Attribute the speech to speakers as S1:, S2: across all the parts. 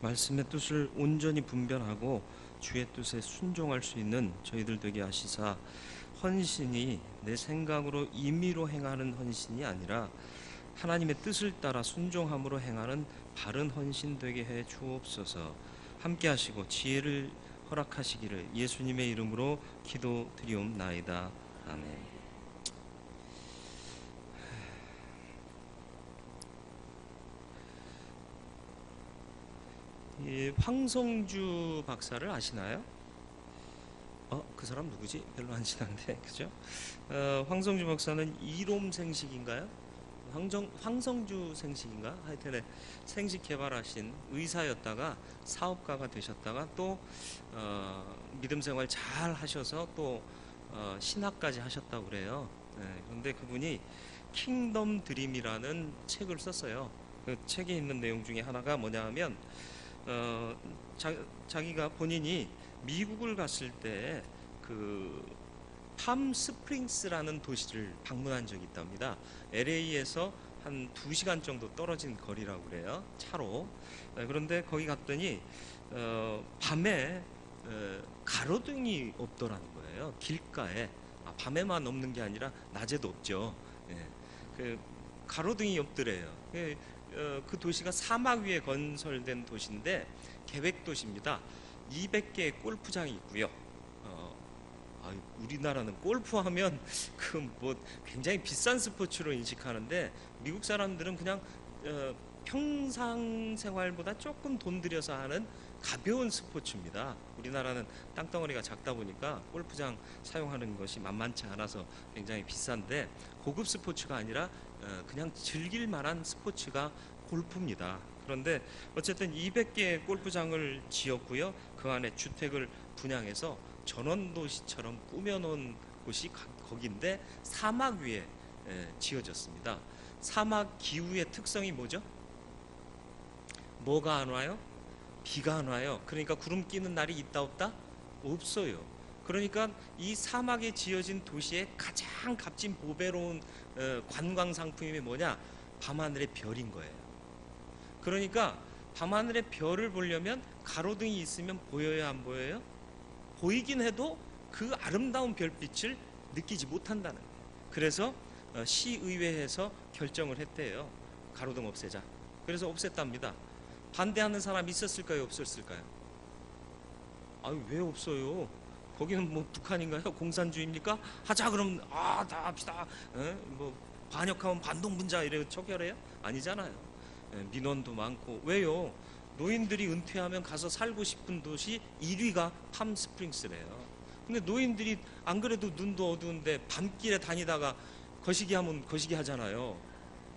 S1: 말씀의 뜻을 온전히 분별하고 주의 뜻에 순종할 수 있는 저희들 되게 하시사, 헌신이 내 생각으로 임의로 행하는 헌신이 아니라 하나님의 뜻을 따라 순종함으로 행하는 바른 헌신 되게 해 주옵소서. 함께 하시고 지혜를 허락하시기를 예수님의 이름으로 기도드리옵나이다. 아멘. 이 황성주 박사를 아시나요? 그 사람 누구지? 별로 안 친한데, 그죠? 황성주 박사는 이롬 생식인가요? 황성주 생식인가? 하여튼 생식 개발하신 의사였다가 사업가가 되셨다가 또 믿음 생활 잘 하셔서 또 신학까지 하셨다고 그래요. 그런데 그분이 킹덤 드림이라는 책을 썼어요. 그 책에 있는 내용 중에 하나가 뭐냐 하면 자기가 본인이 미국을 갔을 때 그 팜 스프링스라는 도시를 방문한 적이 있답니다. LA에서 한 2시간 정도 떨어진 거리라고 그래요, 차로. 그런데 거기 갔더니 밤에 가로등이 없더라는 거예요, 길가에. 밤에만 없는 게 아니라 낮에도 없죠. 그 가로등이 없더래요. 그 도시가 사막 위에 건설된 도시인데 계획 도시입니다. 200개의 골프장이 있고요. 우리나라는 골프하면 그 뭐 굉장히 비싼 스포츠로 인식하는데 미국 사람들은 그냥 평상 생활보다 조금 돈 들여서 하는 가벼운 스포츠입니다. 우리나라는 땅덩어리가 작다 보니까 골프장 사용하는 것이 만만치 않아서 굉장히 비싼데, 고급 스포츠가 아니라 그냥 즐길 만한 스포츠가 골프입니다. 그런데 어쨌든 200개의 골프장을 지었고요. 그 안에 주택을 분양해서 전원도시처럼 꾸며놓은 곳이 거기인데 사막 위에 지어졌습니다. 사막 기후의 특성이 뭐죠? 뭐가 안 와요? 비가 안 와요. 그러니까 구름 끼는 날이 있다 없다? 없어요. 그러니까 이 사막에 지어진 도시의 가장 값진 보배로운 관광 상품이 뭐냐? 밤하늘의 별인 거예요. 그러니까 밤하늘의 별을 보려면 가로등이 있으면 보여요, 안 보여요? 보이긴 해도 그 아름다운 별빛을 느끼지 못한다는 거예요. 그래서 시의회에서 결정을 했대요. 가로등 없애자. 그래서 없앴답니다. 반대하는 사람 있었을까요, 없었을까요? 왜 없어요? 거기는 뭐 북한인가요? 공산주의입니까? 하자 그러면 다 합시다. 뭐 반역하면 반동분자 이래 척결해요? 아니잖아요. 민원도 많고. 왜요? 노인들이 은퇴하면 가서 살고 싶은 도시 1위가 팜스프링스래요. 근데 노인들이 안 그래도 눈도 어두운데 밤길에 다니다가 거시기 하면 거시기 하잖아요.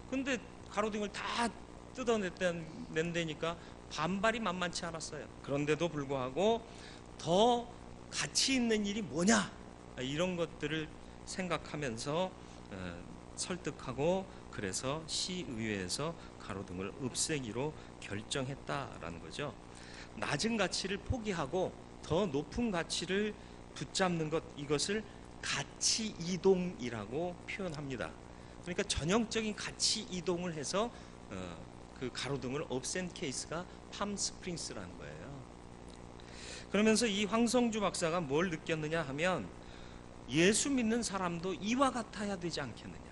S1: 근데 가로등을 다 뜯어낸다니까 반발이 만만치 않았어요. 그런데도 불구하고 더 가치 있는 일이 뭐냐, 이런 것들을 생각하면서 설득하고, 그래서 시의회에서 가로등을 없애기로 결정했다라는 거죠. 낮은 가치를 포기하고 더 높은 가치를 붙잡는 것, 이것을 가치 이동이라고 표현합니다. 그러니까 전형적인 가치 이동을 해서 그 가로등을 없앤 케이스가 팜스프링스라는 거예요. 그러면서 이 황성주 박사가 뭘 느꼈느냐 하면, 예수 믿는 사람도 이와 같아야 되지 않겠느냐.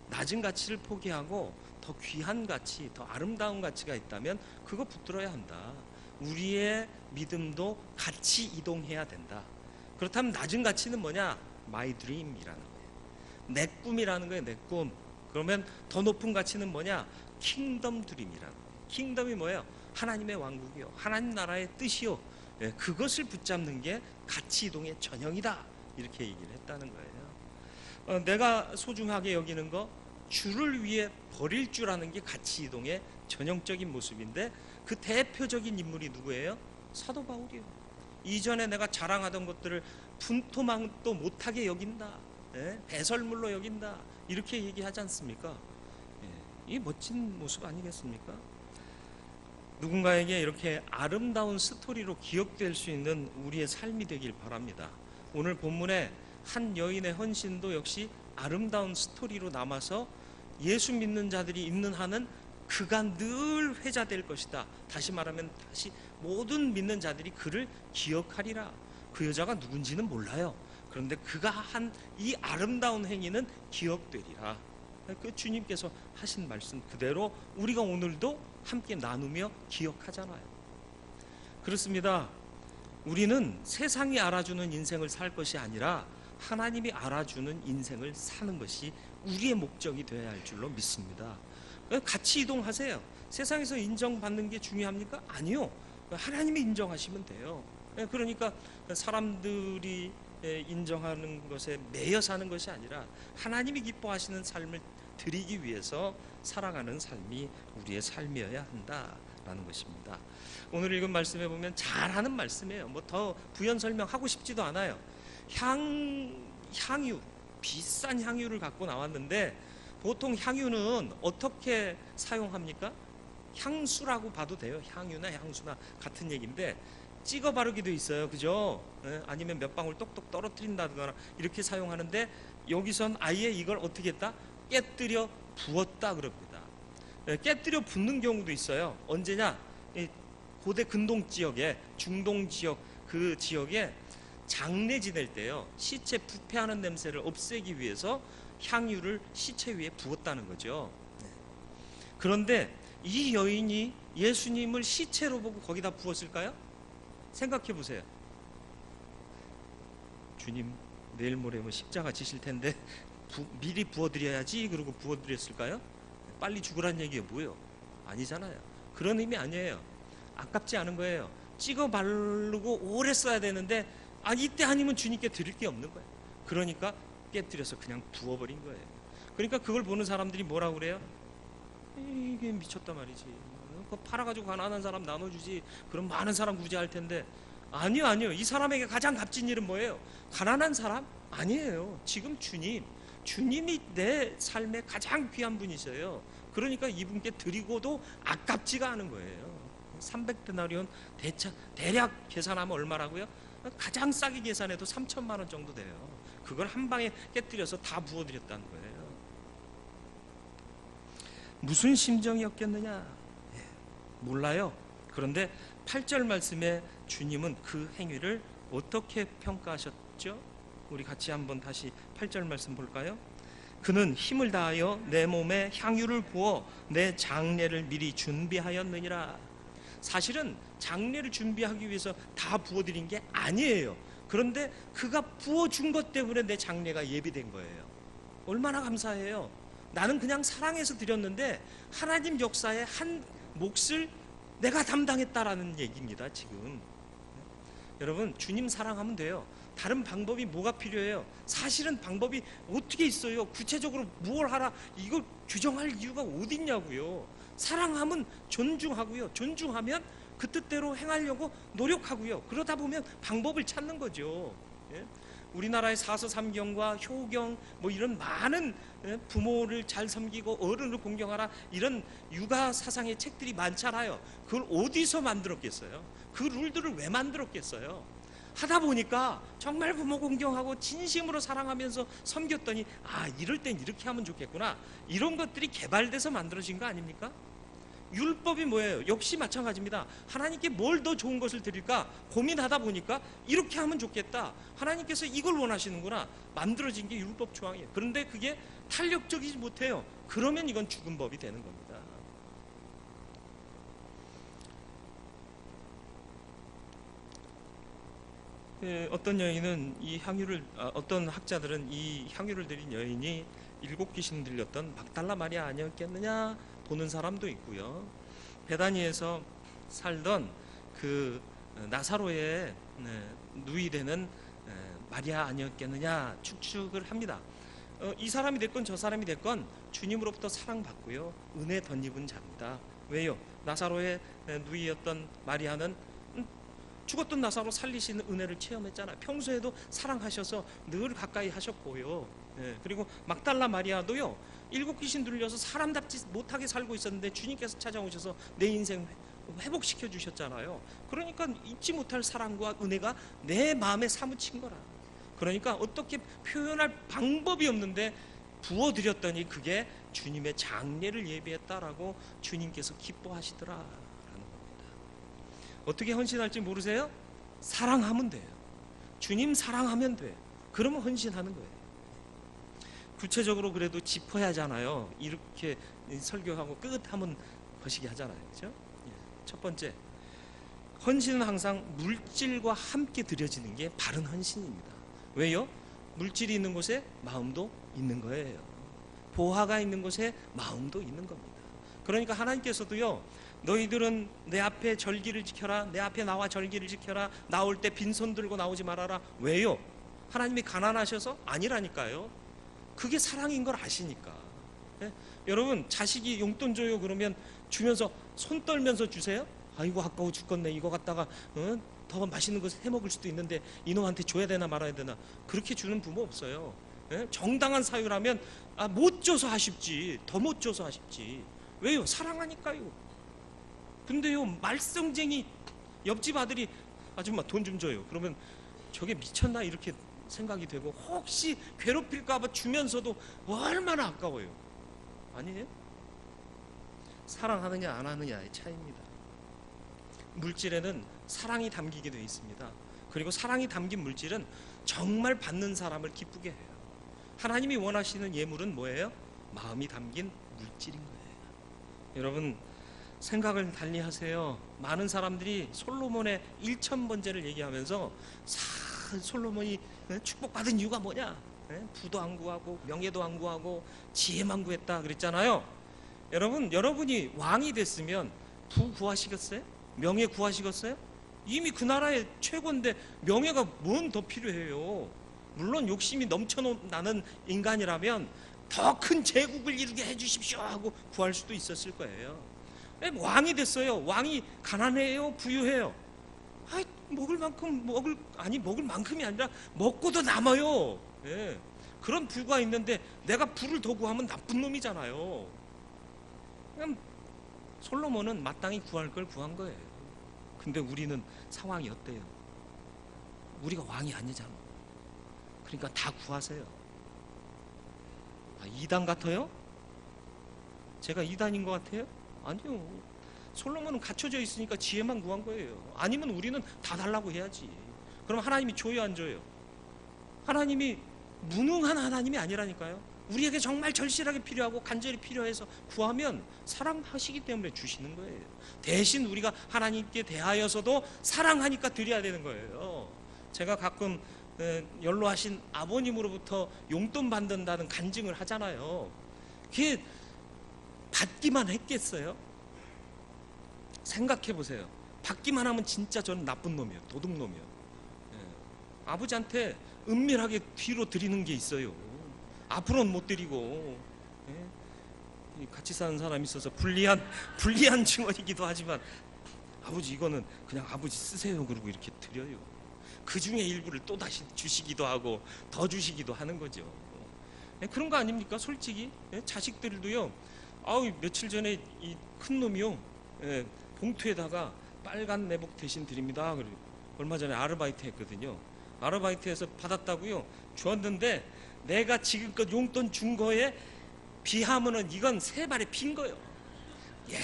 S1: 낮은 가치를 포기하고 더 귀한 가치, 더 아름다운 가치가 있다면 그거 붙들어야 한다. 우리의 믿음도 가치 이동해야 된다. 그렇다면 낮은 가치는 뭐냐? My dream이라는 거예요. 내 꿈이라는 거예요, 내 꿈. 그러면 더 높은 가치는 뭐냐? 킹덤 드림이라는 거예요. 킹덤이 뭐예요? 하나님의 왕국이요, 하나님 나라의 뜻이요. 그것을 붙잡는 게 가치 이동의 전형이다. 이렇게 얘기를 했다는 거예요. 내가 소중하게 여기는 거, 주를 위해 버릴 줄 아는 게 가치 이동의 전형적인 모습인데, 그 대표적인 인물이 누구예요? 사도 바울이요. 이전에 내가 자랑하던 것들을 분토망도 못하게 여긴다, 배설물로 여긴다, 이렇게 얘기하지 않습니까? 이 멋진 모습 아니겠습니까? 누군가에게 이렇게 아름다운 스토리로 기억될 수 있는 우리의 삶이 되길 바랍니다. 오늘 본문에 한 여인의 헌신도 역시 아름다운 스토리로 남아서 예수 믿는 자들이 있는 한은 그가 늘 회자될 것이다. 다시 말하면 다시 모든 믿는 자들이 그를 기억하리라. 그 여자가 누군지는 몰라요. 그런데 그가 한 이 아름다운 행위는 기억되리라. 그 주님께서 하신 말씀 그대로 우리가 오늘도 함께 나누며 기억하잖아요. 그렇습니다. 우리는 세상이 알아주는 인생을 살 것이 아니라 하나님이 알아주는 인생을 사는 것이 우리의 목적이 되어야 할 줄로 믿습니다. 같이 이동하세요. 세상에서 인정받는 게 중요합니까? 아니요. 하나님이 인정하시면 돼요. 그러니까 사람들이 인정하는 것에 매여 사는 것이 아니라 하나님이 기뻐하시는 삶을 드리기 위해서 살아가는 삶이 우리의 삶이어야 한다라는 것입니다. 오늘 읽은 말씀에 보면 잘하는 말씀이에요. 뭐 더 부연 설명하고 싶지도 않아요. 향유, 비싼 향유를 갖고 나왔는데 보통 향유는 어떻게 사용합니까? 향수라고 봐도 돼요. 향유나 향수나 같은 얘기인데 찍어 바르기도 있어요. 그죠? 아니면 몇 방울 똑똑 떨어뜨린다거나 이렇게 사용하는데 여기선 아예 이걸 어떻게 했다? 깨뜨려 부었다 그럽니다. 깨뜨려 붓는 경우도 있어요. 언제냐? 고대 근동 지역에, 중동 지역 그 지역에 장례 지낼 때요. 시체 부패하는 냄새를 없애기 위해서 향유를 시체 위에 부었다는 거죠. 그런데 이 여인이 예수님을 시체로 보고 거기다 부었을까요? 생각해 보세요. 주님 내일 모레면 십자가 지실 텐데 미리 부어드려야지 그러고 부어드렸을까요? 빨리 죽으란 얘기예요. 뭐예요? 아니잖아요. 그런 의미 아니에요. 아깝지 않은 거예요. 찍어 바르고 오래 써야 되는데 이때 아니면 주님께 드릴 게 없는 거예요. 그러니까 깨뜨려서 그냥 부어버린 거예요. 그러니까 그걸 보는 사람들이 뭐라고 그래요? 이게 미쳤단 말이지. 그거 팔아가지고 가난한 사람 나눠주지. 그럼 많은 사람 구제할 텐데. 아니요. 이 사람에게 가장 값진 일은 뭐예요? 가난한 사람? 아니에요. 지금 주님이 내 삶에 가장 귀한 분이셔요. 그러니까 이분께 드리고도 아깝지가 않은 거예요. 300데나리온 대략 계산하면 얼마라고요? 가장 싸게 계산해도 3천만 원 정도 돼요. 그걸 한 방에 깨뜨려서 다 부어드렸다는 거예요. 무슨 심정이었겠느냐? 몰라요. 그런데 8절 말씀에 주님은 그 행위를 어떻게 평가하셨죠? 우리 같이 한번 다시 8절 말씀 볼까요? 그는 힘을 다하여 내 몸에 향유를 부어 내 장례를 미리 준비하였느니라. 사실은 장례를 준비하기 위해서 다 부어드린 게 아니에요. 그런데 그가 부어준 것 때문에 내 장례가 예비된 거예요. 얼마나 감사해요. 나는 그냥 사랑해서 드렸는데 하나님 역사의 한 몫을 내가 담당했다라는 얘기입니다. 지금 여러분 주님 사랑하면 돼요. 다른 방법이 뭐가 필요해요? 사실은 방법이 어떻게 있어요? 구체적으로 뭘 하라 이걸 규정할 이유가 어디 있냐고요. 사랑하면 존중하고요. 존중하면 그 뜻대로 행하려고 노력하고요. 그러다 보면 방법을 찾는 거죠. 우리나라의 사서삼경과 효경 뭐 이런 많은 부모를 잘 섬기고 어른을 공경하라 이런 육아 사상의 책들이 많잖아요. 그걸 어디서 만들었겠어요? 그 룰들을 왜 만들었겠어요? 하다 보니까 정말 부모 공경하고 진심으로 사랑하면서 섬겼더니 이럴 땐 이렇게 하면 좋겠구나. 이런 것들이 개발돼서 만들어진 거 아닙니까? 율법이 뭐예요? 역시 마찬가지입니다. 하나님께 뭘 더 좋은 것을 드릴까 고민하다 보니까 이렇게 하면 좋겠다. 하나님께서 이걸 원하시는구나. 만들어진 게 율법 조항이에요. 그런데 그게 탄력적이지 못해요. 그러면 이건 죽은 법이 되는 겁니다. 어떤 여인은 이 향유를 어떤 학자들은 이 향유를 드린 여인이 7 귀신 들렸던 막달라 마리아 아니었겠느냐 보는 사람도 있고요. 베다니에서 살던 그 나사로의 누이되는 마리아 아니었겠느냐 추측을 합니다. 이 사람이 됐건 저 사람이 됐건 주님으로부터 사랑받고요 은혜 덧입은 자입니다. 왜요? 나사로의 누이였던 마리아는 죽었던 나사로 살리시는 은혜를 체험했잖아요. 평소에도 사랑하셔서 늘 가까이 하셨고요. 그리고 막달라 마리아도요 7 귀신 들려서 사람답지 못하게 살고 있었는데 주님께서 찾아오셔서 내 인생 회복시켜 주셨잖아요. 그러니까 잊지 못할 사랑과 은혜가 내 마음에 사무친 거라. 그러니까 어떻게 표현할 방법이 없는데 부어드렸더니 그게 주님의 장례를 예비했다라고 주님께서 기뻐하시더라라는 겁니다. 어떻게 헌신할지 모르세요? 사랑하면 돼요. 주님 사랑하면 돼. 그러면 헌신하는 거예요. 구체적으로 그래도 짚어야 하잖아요. 이렇게 설교하고 끝하면 거시기 하잖아요. 그렇죠? 첫 번째, 헌신은 항상 물질과 함께 드려지는 게 바른 헌신입니다. 왜요? 물질이 있는 곳에 마음도 있는 거예요. 보화가 있는 곳에 마음도 있는 겁니다. 그러니까 하나님께서도요, 너희들은 내 앞에 절기를 지켜라, 내 앞에 나와 절기를 지켜라, 나올 때 빈손 들고 나오지 말아라. 왜요? 하나님이 가난하셔서? 아니라니까요. 그게 사랑인 걸 아시니까. 예? 여러분, 자식이 용돈 줘요 그러면 주면서 손 떨면서 주세요? 아이고 아까워 죽겠네, 이거 갖다가 더 맛있는 거 해 먹을 수도 있는데 이놈한테 줘야 되나 말아야 되나. 그렇게 주는 부모 없어요. 예? 정당한 사유라면 못 줘서 아쉽지, 더 못 줘서 아쉽지. 왜요? 사랑하니까요. 근데요, 말썽쟁이 옆집 아들이 아줌마 돈 좀 줘요 그러면 저게 미쳤나 이렇게 생각이 되고, 혹시 괴롭힐까봐 주면서도 얼마나 아까워요. 아니에요? 사랑하느냐 안 하느냐의 차이입니다. 물질에는 사랑이 담기게 되어 있습니다. 그리고 사랑이 담긴 물질은 정말 받는 사람을 기쁘게 해요. 하나님이 원하시는 예물은 뭐예요? 마음이 담긴 물질인 거예요. 여러분, 생각을 달리 하세요. 많은 사람들이 솔로몬의 1000번제를 얘기하면서 솔로몬이 축복받은 이유가 뭐냐? 부도 안 구하고 명예도 안 구하고 지혜만 구했다 그랬잖아요. 여러분이 왕이 됐으면 부 구하시겠어요? 명예 구하시겠어요? 이미 그 나라의 최고인데 명예가 뭔 더 필요해요? 물론 욕심이 넘쳐나는 인간이라면 더 큰 제국을 이루게 해주십시오 하고 구할 수도 있었을 거예요. 왕이 됐어요. 왕이 가난해요? 부유해요? 먹을 만큼이 아니라 먹고도 남아요. 예. 그런 부가 있는데 내가 부를 더 구하면 나쁜 놈이잖아요. 그냥 솔로몬은 마땅히 구할 걸 구한 거예요. 근데 우리는 상황이 어때요? 우리가 왕이 아니잖아. 그러니까 다 구하세요. 이단 같아요? 제가 이단인 것 같아요? 아니요. 솔로몬은 갖춰져 있으니까 지혜만 구한 거예요. 아니면 우리는 다 달라고 해야지. 그럼 하나님이 줘요 안 줘요? 하나님이 무능한 하나님이 아니라니까요. 우리에게 정말 절실하게 필요하고 간절히 필요해서 구하면 사랑하시기 때문에 주시는 거예요. 대신 우리가 하나님께 대하여서도 사랑하니까 드려야 되는 거예요. 제가 가끔 연로하신 아버님으로부터 용돈 받는다는 간증을 하잖아요. 그게 받기만 했겠어요? 생각해 보세요. 받기만 하면 진짜 저는 나쁜 놈이에요. 도둑놈이에요. 아버지한테 은밀하게 뒤로 드리는 게 있어요. 앞으로는 못 드리고. 같이 사는 사람이 있어서 불리한 증언이기도 하지만, 아버지 이거는 그냥 아버지 쓰세요 그러고 이렇게 드려요. 그 중에 일부를 또 다시 주시기도 하고 더 주시기도 하는 거죠. 그런 거 아닙니까? 솔직히 자식들도요. 며칠 전에 이 큰 놈이요, 봉투에다가 빨간 내복 대신 드립니다. 얼마 전에 아르바이트 했거든요. 아르바이트해서 받았다고요. 주었는데 내가 지금껏 용돈 준 거에 비하면은 이건 3발에 핀 거예요. 예.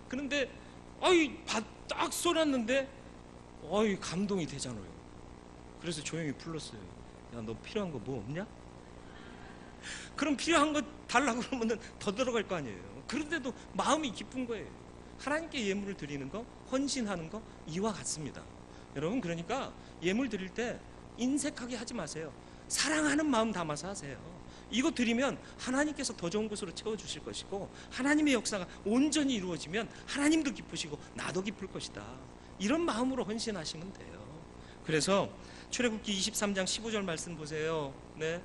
S1: 그런데 딱 쏘았는데 감동이 되잖아요. 그래서 조용히 불렀어요. 야, 너 필요한 거 뭐 없냐? 그럼 필요한 거 달라고 그러면 더 들어갈 거 아니에요. 그런데도 마음이 기쁜 거예요. 하나님께 예물을 드리는 거, 헌신하는 거 이와 같습니다. 여러분, 그러니까 예물 드릴 때 인색하게 하지 마세요. 사랑하는 마음 담아서 하세요. 이거 드리면 하나님께서 더 좋은 곳으로 채워주실 것이고, 하나님의 역사가 온전히 이루어지면 하나님도 기쁘시고 나도 기쁠 것이다. 이런 마음으로 헌신하시면 돼요. 그래서 출애굽기 23장 15절 말씀 보세요. 네.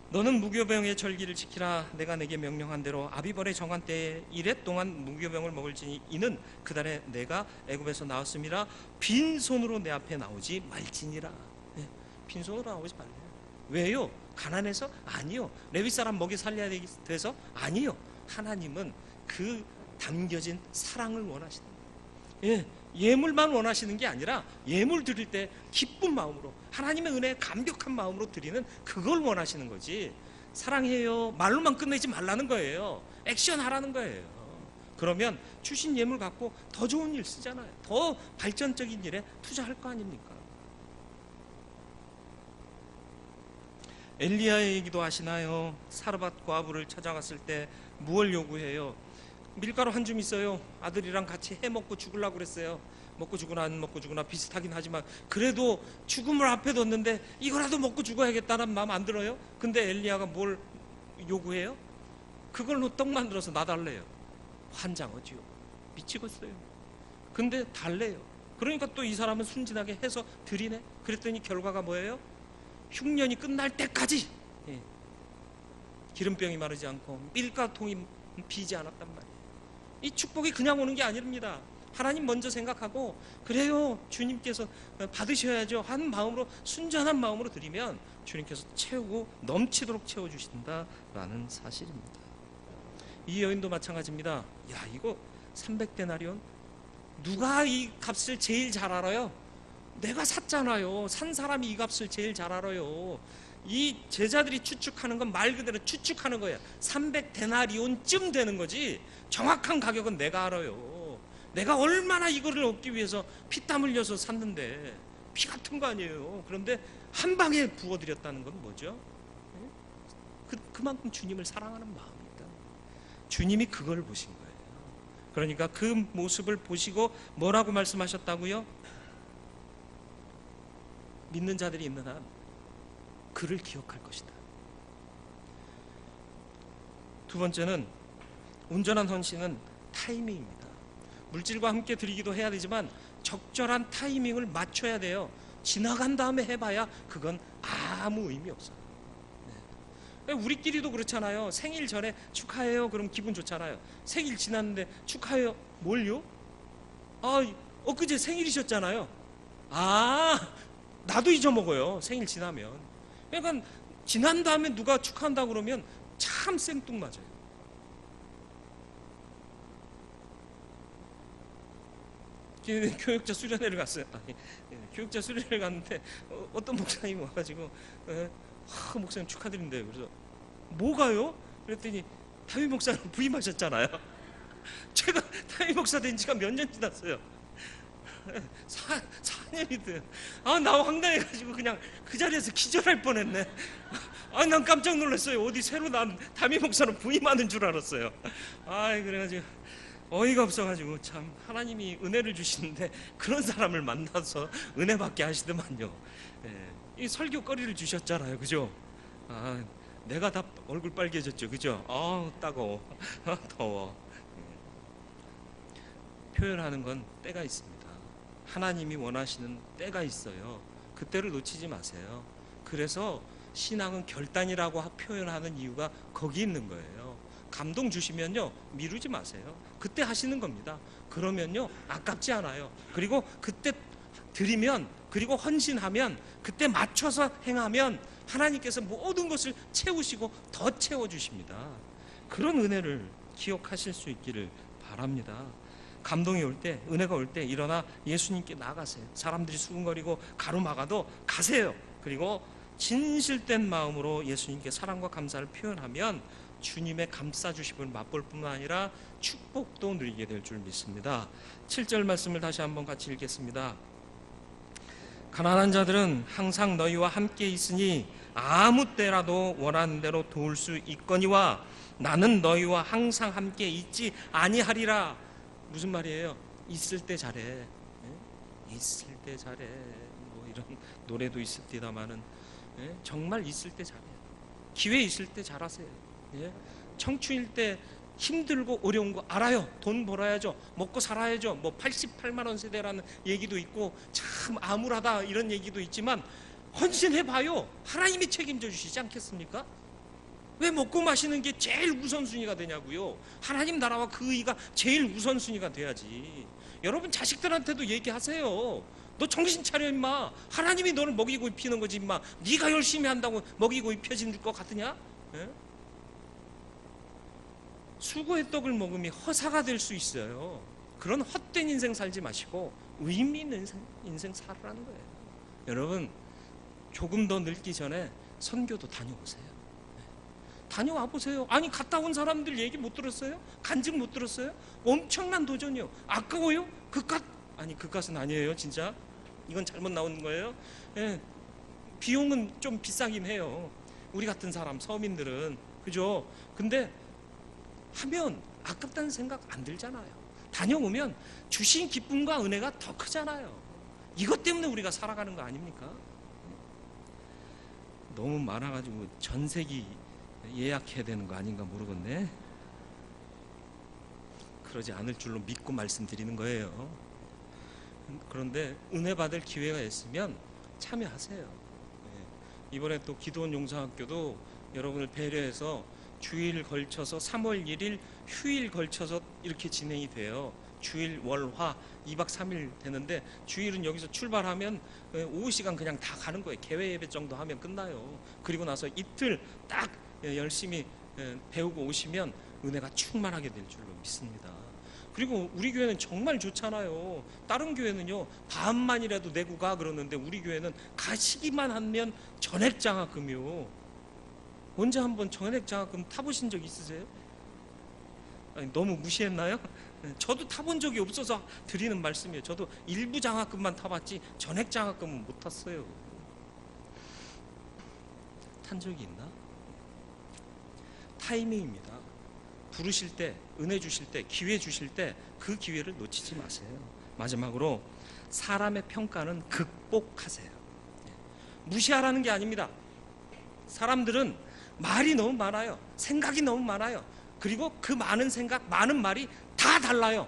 S1: 너는 무교병의 절기를 지키라. 내가 내게 명령한 대로 아비벌의 정한 때에 이레 동안 무교병을 먹을지니 이는 그달에 내가 애굽에서 나왔음이라. 빈손으로 내 앞에 나오지 말지니라. 네. 빈손으로 나오지 말래요. 왜요? 가난해서? 아니요. 레위 사람 먹이 살려야 돼서? 아니요. 하나님은 그 담겨진 사랑을 원하시는 거예요. 예물만 원하시는 게 아니라 예물 드릴 때 기쁜 마음으로, 하나님의 은혜에 감격한 마음으로 드리는 그걸 원하시는 거지. 사랑해요 말로만 끝내지 말라는 거예요. 액션 하라는 거예요. 그러면 주신 예물 갖고 더 좋은 일 쓰잖아요. 더 발전적인 일에 투자할 거 아닙니까? 엘리야의 얘기도 아시나요? 사르밧 과부를 찾아갔을 때 무엇을 요구해요? 밀가루 한 줌 있어요. 아들이랑 같이 해 먹고 죽으려고 그랬어요. 먹고 죽으나 안 먹고 죽으나 비슷하긴 하지만 그래도 죽음을 앞에 뒀는데 이거라도 먹고 죽어야겠다는 마음 안 들어요? 근데 엘리야가 뭘 요구해요? 그걸로 떡 만들어서 놔달래요. 환장하지요. 미치겠어요. 근데 달래요. 그러니까 또 이 사람은 순진하게 해서 드리네. 그랬더니 결과가 뭐예요? 흉년이 끝날 때까지 기름병이 마르지 않고 밀가통이 비지 않았단 말이에요. 이 축복이 그냥 오는 게 아닙니다. 하나님 먼저 생각하고 그래요 주님께서 받으셔야죠 하는 마음으로, 순전한 마음으로 드리면 주님께서 채우고 넘치도록 채워주신다라는 사실입니다. 이 여인도 마찬가지입니다. 야, 이거 300데나리온 누가 이 값을 제일 잘 알아요? 내가 샀잖아요. 산 사람이 이 값을 제일 잘 알아요. 이 제자들이 추측하는 건 말 그대로 추측하는 거야. 300데나리온쯤 되는 거지 정확한 가격은 내가 알아요. 내가 얼마나 이거를 얻기 위해서 피땀 흘려서 샀는데 피 같은 거 아니에요. 그런데 한 방에 부어드렸다는 건 뭐죠? 그만큼 주님을 사랑하는 마음입니다. 주님이 그걸 보신 거예요. 그러니까 그 모습을 보시고 뭐라고 말씀하셨다고요? 믿는 자들이 있는 한 그를 기억할 것이다. 두 번째는 온전한 헌신은 타이밍입니다. 물질과 함께 드리기도 해야 되지만 적절한 타이밍을 맞춰야 돼요. 지나간 다음에 해봐야 그건 아무 의미 없어요. 네. 우리끼리도 그렇잖아요. 생일 전에 축하해요 그럼 기분 좋잖아요. 생일 지났는데 축하해요 뭘요? 아, 엊그제 생일이셨잖아요. 아, 나도 잊어먹어요 생일 지나면. 그러니까 지난 다음에 누가 축하한다고 그러면 참 생뚱맞아요. 교육자 수련회를 갔어요. 아니, 교육자 수련회를 갔는데 어떤 목사님이 와가지고 목사님 축하드린대요. 그래서 뭐가요? 그랬더니 다윗 목사님 부임하셨잖아요. 제가 다윗 목사 된 지가 몇 년 지났어요. 4년이 돼요. 아, 나 황당해가지고 그냥 그 자리에서 기절할 뻔했네. 아, 난 깜짝 놀랐어요. 어디 새로 난 다윗 목사로 부임하는 줄 알았어요. 아, 그래가지고 어이가 없어가지고 참 하나님이 은혜를 주시는데 그런 사람을 만나서 은혜 받게 하시더만요. 이 설교거리를 주셨잖아요, 그죠? 아, 내가 다 얼굴 빨개졌죠, 그죠? 아, 따가워, 더워. 표현하는 건 때가 있습니다. 하나님이 원하시는 때가 있어요. 그때를 놓치지 마세요. 그래서 신앙은 결단이라고 표현하는 이유가 거기 있는 거예요. 감동 주시면요 미루지 마세요. 그때 하시는 겁니다. 그러면요 아깝지 않아요. 그리고 그때 드리면, 그리고 헌신하면, 그때 맞춰서 행하면 하나님께서 모든 것을 채우시고 더 채워주십니다. 그런 은혜를 기억하실 수 있기를 바랍니다. 감동이 올 때, 은혜가 올 때 일어나 예수님께 나가세요. 사람들이 수군거리고 가로막아도 가세요. 그리고 진실된 마음으로 예수님께 사랑과 감사를 표현하면 주님의 감싸주심을 맛볼 뿐만 아니라 축복도 누리게 될 줄 믿습니다. 7절 말씀을 다시 한번 같이 읽겠습니다. 가난한 자들은 항상 너희와 함께 있으니 아무 때라도 원하는 대로 도울 수 있거니와 나는 너희와 항상 함께 있지 아니하리라. 무슨 말이에요? 있을 때 잘해. 있을 때 잘해. 뭐 이런 노래도 있습니다만은 정말 있을 때 잘해. 기회 있을 때 잘하세요. 청춘일 때 힘들고 어려운 거 알아요. 돈 벌어야죠. 먹고 살아야죠. 뭐 88만 원 세대라는 얘기도 있고 참 암울하다 이런 얘기도 있지만 헌신해봐요. 하나님이 책임져 주시지 않겠습니까? 왜 먹고 마시는 게 제일 우선순위가 되냐고요. 하나님 나라와 그 의가 제일 우선순위가 돼야지. 여러분 자식들한테도 얘기하세요. 너 정신 차려 임마. 하나님이 너를 먹이고 입히는 거지 임마. 네가 열심히 한다고 먹이고 입혀질 것 같으냐? 수고의 떡을 먹으면 허사가 될 수 있어요. 그런 헛된 인생 살지 마시고 의미 있는 인생 살으라는 거예요. 여러분 조금 더 늙기 전에 선교도 다녀오세요. 다녀와 보세요. 아니 갔다 온 사람들 얘기 못 들었어요? 간증 못 들었어요? 엄청난 도전이요. 아까워요? 그깟은 아니에요. 진짜 이건 잘못 나온 거예요. 예, 비용은 좀 비싸긴 해요. 우리 같은 사람 서민들은, 그죠? 근데 하면 아깝다는 생각 안 들잖아요. 다녀오면 주신 기쁨과 은혜가 더 크잖아요. 이것 때문에 우리가 살아가는 거 아닙니까? 너무 많아가지고 전세기 예약해야 되는 거 아닌가 모르겠네. 그러지 않을 줄로 믿고 말씀드리는 거예요. 그런데 은혜 받을 기회가 있으면 참여하세요. 이번에 또 기도원 용사학교도 여러분을 배려해서 주일 걸쳐서 3월 1일 휴일 걸쳐서 이렇게 진행이 돼요. 주일 월화 2박 3일 되는데, 주일은 여기서 출발하면 오후 시간 그냥 다 가는 거예요. 개회 예배 정도 하면 끝나요. 그리고 나서 이틀 딱 열심히 배우고 오시면 은혜가 충만하게 될 줄로 믿습니다. 그리고 우리 교회는 정말 좋잖아요. 다른 교회는요 반만이라도 내고 가 그러는데, 우리 교회는 가시기만 하면 전액장학금이요. 언제 한번 전액장학금 타보신 적 있으세요? 아니, 너무 무시했나요? 저도 타본 적이 없어서 드리는 말씀이에요. 저도 일부 장학금만 타봤지 전액장학금은 못 탔어요. 탄 적이 있나? 타이밍입니다. 부르실 때, 은혜 주실 때, 기회 주실 때 그 기회를 놓치지 마세요. 마지막으로 사람의 평가는 극복하세요. 무시하라는 게 아닙니다. 사람들은 말이 너무 많아요. 생각이 너무 많아요. 그리고 그 많은 생각, 많은 말이 다 달라요.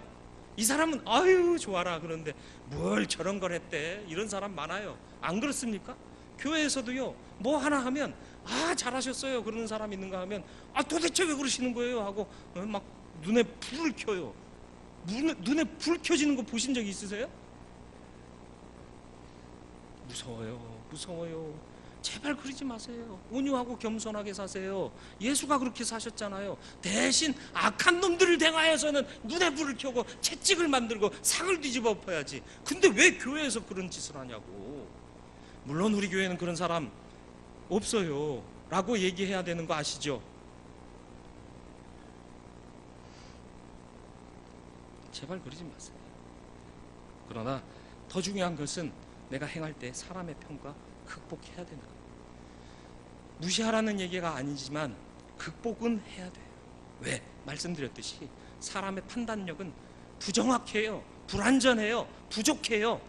S1: 이 사람은 아유 좋아라 그러는데 뭘 저런 걸 했대, 이런 사람 많아요. 안 그렇습니까? 교회에서도요 뭐 하나 하면 아 잘하셨어요 그러는 사람 있는가 하면 아 도대체 왜 그러시는 거예요 하고 막 눈에 불을 켜요. 눈에 불 켜지는 거 보신 적 있으세요? 무서워요. 제발 그러지 마세요. 온유하고 겸손하게 사세요. 예수가 그렇게 사셨잖아요. 대신 악한 놈들을 대하여서는 눈에 불을 켜고 채찍을 만들고 상을 뒤집어 엎어야지. 근데 왜 교회에서 그런 짓을 하냐고. 물론 우리 교회는 그런 사람 없어요 라고 얘기해야 되는 거 아시죠? 제발 그러지 마세요. 그러나 더 중요한 것은 내가 행할 때 사람의 평가 극복해야 되는 거예요. 무시하라는 얘기가 아니지만 극복은 해야 돼요. 왜? 말씀드렸듯이 사람의 판단력은 부정확해요. 불완전해요. 부족해요.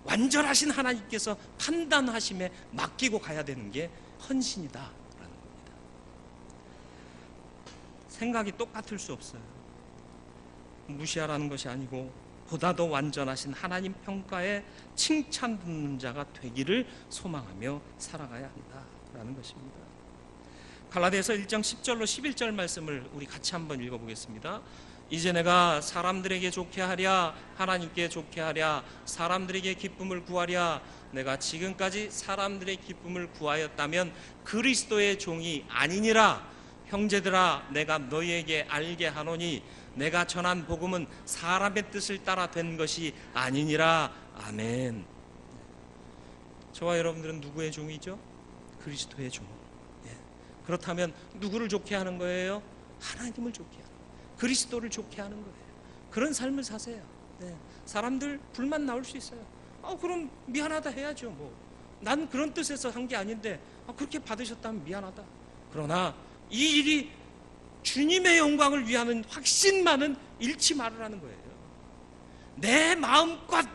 S1: 완전하신 하나님께서 판단하심에 맡기고 가야 되는 게 헌신이다라는 겁니다. 생각이 똑같을 수 없어요. 무시하라는 것이 아니고 보다 더 완전하신 하나님 평가에 칭찬 듣는 자가 되기를 소망하며 살아가야 한다라는 것입니다. 갈라디아서 1장 10절로 11절 말씀을 우리 같이 한번 읽어보겠습니다. 이제 내가 사람들에게 좋게 하랴 하나님께 좋게 하랴 사람들에게 기쁨을 구하랴 내가 지금까지 사람들의 기쁨을 구하였다면 그리스도의 종이 아니니라. 형제들아 내가 너희에게 알게 하노니 내가 전한 복음은 사람의 뜻을 따라 된 것이 아니니라. 아멘. 저와 여러분들은 누구의 종이죠? 그리스도의 종. 그렇다면 누구를 좋게 하는 거예요? 하나님을 좋게 하는 거예요. 그리스도를 좋게 하는 거예요. 그런 삶을 사세요. 사람들 불만 나올 수 있어요. 그럼 미안하다 해야죠. 난 그런 뜻에서 한 게 아닌데 그렇게 받으셨다면 미안하다. 그러나 이 일이 주님의 영광을 위하는 확신만은 잃지 말으라는 거예요. 내 마음껏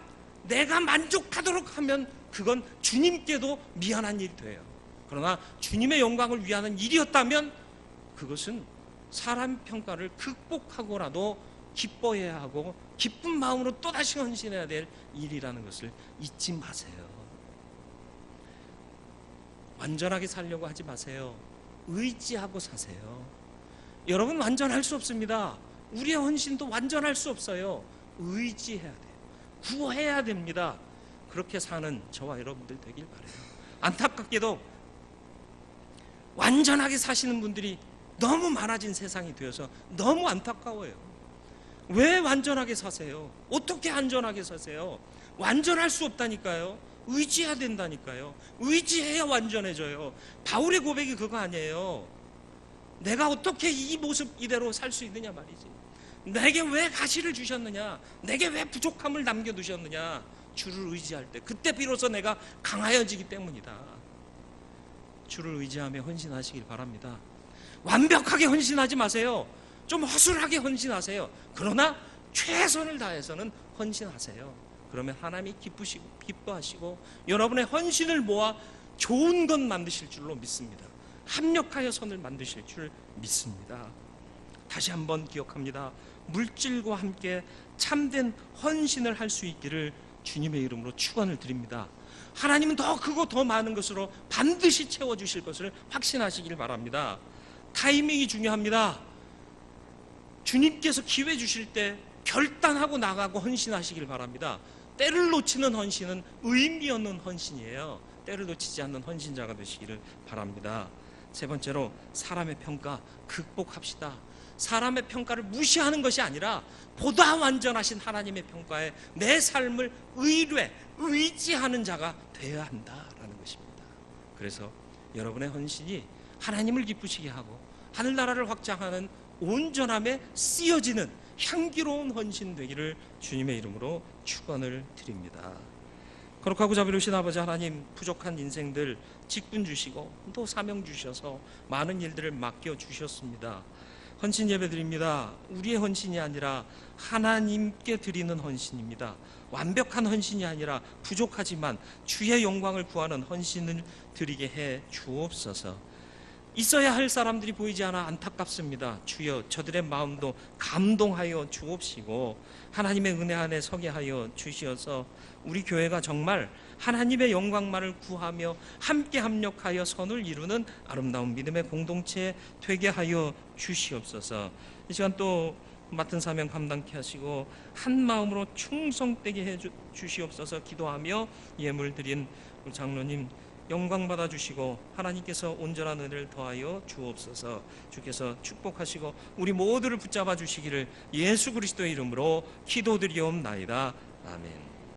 S1: 내가 만족하도록 하면 그건 주님께도 미안한 일이 돼요. 그러나 주님의 영광을 위하는 일이었다면 그것은 사람 평가를 극복하고라도 기뻐해야 하고 기쁜 마음으로 또다시 헌신해야 될 일이라는 것을 잊지 마세요. 완전하게 살려고 하지 마세요. 의지하고 사세요. 여러분 완전할 수 없습니다. 우리의 헌신도 완전할 수 없어요. 의지해야 돼요. 구해야 됩니다. 그렇게 사는 저와 여러분들 되길 바라요. 안타깝게도 완전하게 사시는 분들이 너무 많아진 세상이 되어서 너무 안타까워요. 왜 완전하게 사세요? 어떻게 안전하게 사세요? 완전할 수 없다니까요. 의지해야 된다니까요. 의지해야 완전해져요. 바울의 고백이 그거 아니에요. 내가 어떻게 이 모습 이대로 살 수 있느냐 말이지. 내게 왜 가시를 주셨느냐, 내게 왜 부족함을 남겨두셨느냐. 주를 의지할 때 그때 비로소 내가 강하여지기 때문이다. 주를 의지하며 헌신하시길 바랍니다. 완벽하게 헌신하지 마세요. 좀 허술하게 헌신하세요. 그러나 최선을 다해서는 헌신하세요. 그러면 하나님이 기뻐하시고 여러분의 헌신을 모아 좋은 것 만드실 줄로 믿습니다. 합력하여 선을 만드실 줄 믿습니다. 다시 한번 기억합니다. 물질과 함께 참된 헌신을 할 수 있기를 주님의 이름으로 축원을 드립니다. 하나님은 더 크고 더 많은 것으로 반드시 채워주실 것을 확신하시길 바랍니다. 타이밍이 중요합니다. 주님께서 기회 주실 때 결단하고 나가고 헌신하시길 바랍니다. 때를 놓치는 헌신은 의미 없는 헌신이에요. 때를 놓치지 않는 헌신자가 되시기를 바랍니다. 세 번째로 사람의 평가 극복합시다. 사람의 평가를 무시하는 것이 아니라 보다 완전하신 하나님의 평가에 내 삶을 의지하는 자가 되어야 한다라는 것입니다. 그래서 여러분의 헌신이 하나님을 기쁘시게 하고 하늘나라를 확장하는 온전함에 쓰여지는 향기로운 헌신 되기를 주님의 이름으로 축원을 드립니다. 거룩하고 자비로우신 아버지 하나님, 부족한 인생들 직분 주시고 또 사명 주셔서 많은 일들을 맡겨 주셨습니다. 헌신 예배 드립니다. 우리의 헌신이 아니라 하나님께 드리는 헌신입니다. 완벽한 헌신이 아니라 부족하지만 주의 영광을 구하는 헌신을 드리게 해 주옵소서. 있어야 할 사람들이 보이지 않아 안타깝습니다. 주여, 저들의 마음도 감동하여 주옵시고 하나님의 은혜 안에 서게 하여 주시어서 우리 교회가 정말 하나님의 영광만을 구하며 함께 합력하여 선을 이루는 아름다운 믿음의 공동체 되게 하여 주시옵소서. 이 시간 또 맡은 사명 감당케 하시고 한 마음으로 충성되게 해 주시옵소서. 기도하며 예물 드린 우리 장로님 영광 받아 주시고 하나님께서 온전한 은혜를 더하여 주옵소서. 주께서 축복하시고 우리 모두를 붙잡아 주시기를 예수 그리스도의 이름으로 기도드리옵나이다. 아멘.